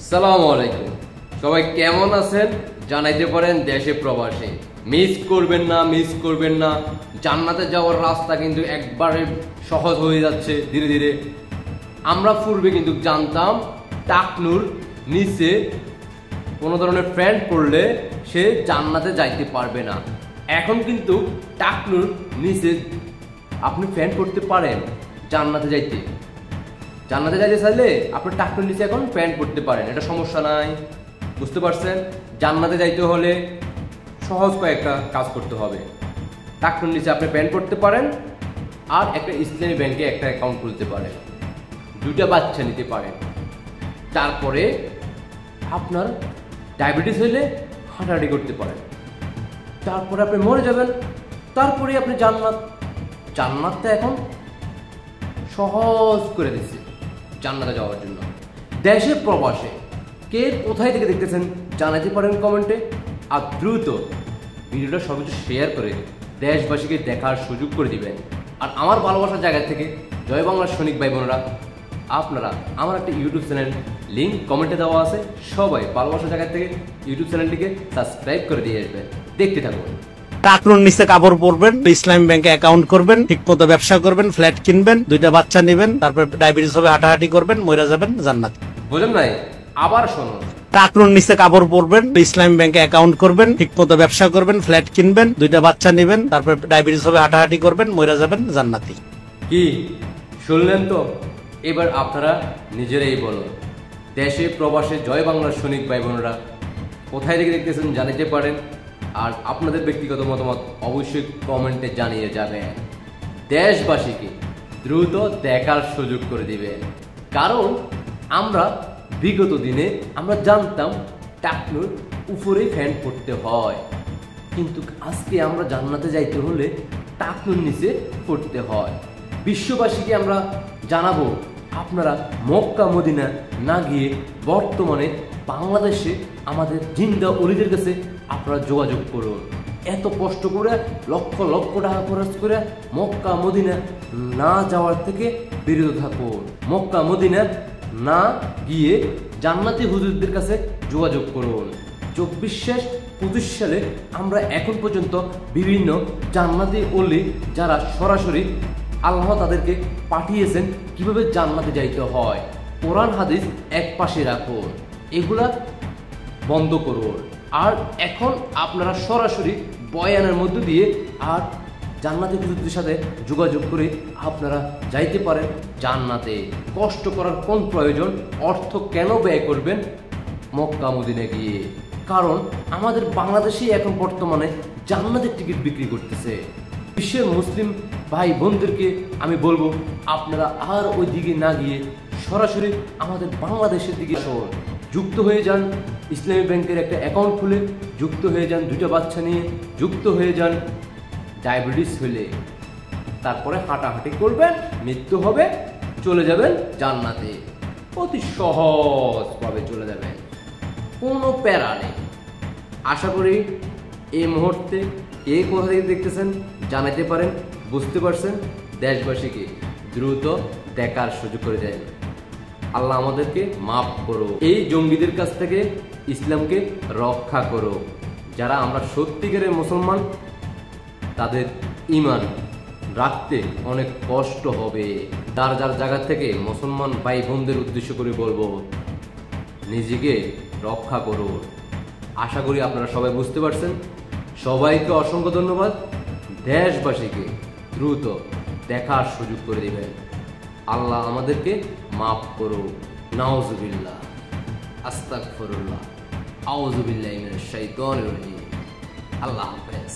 আসসালামু আলাইকুম। সবাই কেমন আছেন জানাইতে পারেন দেশে প্রবাসে। মিস করবেন না। জান্নাতে যাওয়ার রাস্তা কিন্তু একবারে সহজ হয়ে যাচ্ছে ধীরে ধীরে। আমরা পূর্বে কিন্তু জানতাম টাকনুর নিচে কোনো ধরনের প্যান্ট পরলে সে জান্নাতে যাইতে পারবে না। এখন কিন্তু টাকনুর নিচে আপনি প্যান্ট পরতে পারেন জান্নাতে যাইতে চাইলে আপনি টাকনুর নিচে এখন প্যান্ট পরতে পারেন, এটা সমস্যা নাই। বুঝতে পারছেন? জান্নাতে যাইতে হলে সহজ কয়েকটা কাজ করতে হবে। টাকনুর নিচে আপনি প্যান্ট পরতে পারেন, আর একটা ইসলামী ব্যাংকে একটা অ্যাকাউন্ট খুলতে পারেন, 2টা বাচ্চা নিতে পারেন। তারপরে আপনার ডায়াবেটিস হলে হাঁটাহাঁটি করতে পারেন। তারপরে আপনি মরে যাবেন, তারপরে আপনি জান্নাতটা এখন সহজ করে দিচ্ছে জান্নাতে যাওয়ার জন্য। দেশে প্রবাসে কে কোথায় থেকে দেখতেছেন জানাতে পারেন কমেন্টে। আর দ্রুত ভিডিওটা সর্বোচ্চ শেয়ার করে দেশবাসীকে দেখার সুযোগ করে দিবেন। আর আমার ভালোবাসার জায়গা থেকে জয় বাংলার সৈনিক ভাই বোনেরা, আপনারা আমার একটা ইউটিউব চ্যানেল লিঙ্ক কমেন্টে দেওয়া আছে, সবাই ভালোবাসার জায়গা থেকে ইউটিউব চ্যানেলটিকে সাবস্ক্রাইব করে দিয়ে আসবেন। দেখতে থাকুন। টাকনুর নিচে কাপড় পরবেন, ইসলামী ব্যাংকে অ্যাকাউন্ট করবেন, ঠিকমতো ব্যবসা করবেন, ফ্ল্যাট কিনবেন, 2টা বাচ্চা নেবেন, তারপর ডায়াবেটিস হবে, হাঁটাহাঁটি করবেন, মরে যাবেন জান্নাতে। বুঝেন নাই? আবার শুনুন। টাকনুর নিচে কাপড় পরবেন, ইসলামী ব্যাংকে অ্যাকাউন্ট করবেন, ঠিকমতো ব্যবসা করবেন, ফ্ল্যাট কিনবেন, 2টা বাচ্চা নেবেন, তারপর ডায়াবেটিস হবে, হাঁটাহাঁটি করবেন, মরে যাবেন জান্নাতে। কি শুনলেন তো? এবার আপনারা নিজেরাই বলুন। দেশে প্রবাসে জয় বাংলার সৈনিক ভাই বোনেরা কোথায় থেকে দেখতেছেন জানাতে পারেন। আর আপনাদের ব্যক্তিগত মতামত অবশ্যই কমেন্টে জানিয়ে যাবেন। দেশবাসীকে দ্রুত দেখার সুযোগ করে দিবেন। কারণ আমরা বিগত দিনে আমরা জানতাম টাকনুর উপরেই ফ্যান পড়তে হয়, কিন্তু আজকে আমরা জান্নাতে যাইতে হলে টাকনুর নিচে পড়তে হয়। বিশ্ববাসীকে আমরা জানাবো আপনারা মক্কা মদিনা না গিয়ে বর্তমানে বাংলাদেশে আমাদের জিন্দা অলিদের কাছে আপনারা যোগাযোগ করুন। এত কষ্ট করে লক্ষ লক্ষ টাকা খরচ করে মক্কা মদিনা না যাওয়ার থেকে বিরত থাকুন। মক্কা মদিনা না গিয়ে জান্নাতি হুজুরদের কাছে যোগাযোগ করুন। 24-25 সালে আমরা এখন পর্যন্ত বিভিন্ন জান্নাতি অলি যারা সরাসরি আল্লাহ তাদেরকে পাঠিয়েছেন কিভাবে জান্নাতে যাইতে হয়, কোরআন হাদিস এক পাশে রাখুন, এগুলা বন্ধ করুন। আর এখন আপনারা সরাসরি বয়ানের মধ্য দিয়ে আর জান্নাতি হুজুরদের সাথে যোগাযোগ করে আপনারা যাইতে পারেন জান্নাতে। কষ্ট করার কোন প্রয়োজন? অর্থ কেন ব্যয় করবেন মক্কা মদিনা গিয়ে? কারণ আমাদের বাংলাদেশেই এখন বর্তমানে জান্নাতের টিকিট বিক্রি করতেছে। বিশ্বের মুসলিম ভাই বোনদেরকে আমি বলবো আপনারা আর ওই দিকে না গিয়ে সরাসরি আমাদের বাংলাদেশের দিকে যুক্ত হয়ে যান। ইসলামী ব্যাংকের একটা অ্যাকাউন্ট খুলে যুক্ত হয়ে যান, 2টা বাচ্চা নিয়ে যুক্ত হয়ে যান। ডায়াবেটিস হলে তারপরে হাঁটাহাঁটি করবেন, মৃত্যু হবে, চলে যাবেন জান্নাতে। অতি সহজভাবে চলে যাবেন, কোনো প্যারা নেই। আশা করি এই মুহূর্তে কে কোথা থেকে দেখতেছেন জানাতে পারেন। বুঝতে পারছেন? দেশবাসীকে দ্রুত দেখার সুযোগ করে দেন। আল্লাহ আমাদেরকে মাফ করো, এই জঙ্গিদের কাছ থেকে ইসলামকে রক্ষা করো। যারা আমরা সত্যিকারের মুসলমান তাদের ঈমান রাখতে অনেক কষ্ট হবে। যার যার জায়গা থেকে মুসলমান ভাই বোনদের উদ্দেশ্য করে বলবো নিজেকে রক্ষা করো। আশা করি আপনারা সবাই বুঝতে পারছেন। সবাইকে অসংখ্য ধন্যবাদ। দেশবাসীকে দ্রুত দেখার সুযোগ করে দিবেন। আল্লাহ আমাদেরকে মাফ করো। নাউজুবিল্লাহ, আস্তাগফিরুল্লাহ, আউযু বিল্লাহি মিনাশ শাইতানির রাজিম। আল্লাহ হাফেজ।